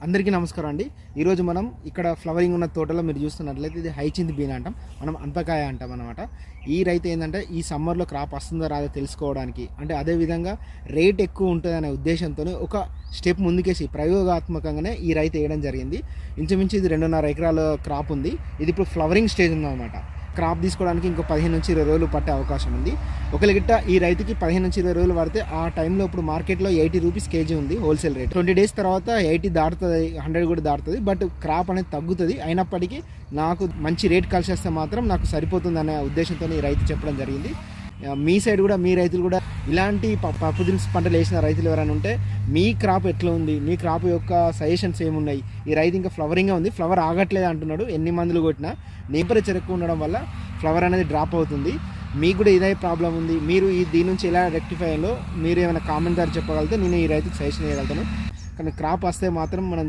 అందరికీ నమస్కారం అండి. ఈరోజు మనం ఇక్కడ ఫ్లవరింగ్ ఉన్న తోటలో మీరు చూస్తున్నట్లయితే ఇది హైచింది బీన్ అంటాం, మనం అంపకాయ అంటాం అనమాట. ఈ రైతు ఏంటంటే ఈ సమ్మర్లో క్రాప్ వస్తుందో రాదో తెలుసుకోవడానికి, అంటే అదేవిధంగా రేట్ ఎక్కువ ఉంటుందనే ఉద్దేశంతో ఒక స్టెప్ ముందుకేసి ప్రయోగాత్మకంగానే ఈ రైతు వేయడం జరిగింది. ఇంచుమించు ఇది 2.5 ఎకరాల క్రాప్ ఉంది. ఇది ఇప్పుడు ఫ్లవరింగ్ స్టేజ్ ఉందన్నమాట. క్రాప్ తీసుకోవడానికి ఇంకో 15 నుంచి 20 రోజులు పట్టే అవకాశం ఉంది. ఒకవేళ గిట్ట ఈ రైతుకి 15 నుంచి 20 రోజులు పడితే ఆ టైంలో ఇప్పుడు మార్కెట్లో 80 రూపీస్ కేజీ ఉంది హోల్సేల్ రేట్. 20 డేస్ తర్వాత 80 దాటుతుంది, 100 కూడా దాటుతుంది. బట్ క్రాప్ అనేది తగ్గుతుంది. అయినప్పటికీ నాకు మంచి రేట్ కలిసి వస్తే మాత్రం నాకు సరిపోతుంది అనే ఉద్దేశంతో ఈ రైతు చెప్పడం జరిగింది. మీ సైడ్ కూడా మీ రైతులు కూడా ఇలాంటి పప్పు దినుసు పంటలు వేసిన రైతులు ఎవరైనా ఉంటే మీ క్రాప్ ఎట్లా ఉంది, మీ క్రాప్ యొక్క సజెషన్స్ ఏమున్నాయి, ఈ రైతు ఇంకా ఫ్లవరింగ్గా ఉంది, ఫ్లవర్ ఆగట్లేదు అంటున్నాడు, ఎన్ని మందులు కొట్టినా టెంపరేచర్ ఎక్కువ ఉండడం వల్ల ఫ్లవర్ అనేది డ్రాప్ అవుతుంది. మీకు కూడా ఇదే ప్రాబ్లం ఉంది, మీరు దీని నుంచి ఎలా రెక్టిఫై అయ్యాలో మీరు ఏమైనా కామెంట్ ద్వారా చెప్పగలిగితే నేను ఈ రైతుకి సజెషన్ చేయగలుగుతాను. కానీ క్రాప్ వస్తే మాత్రం మనం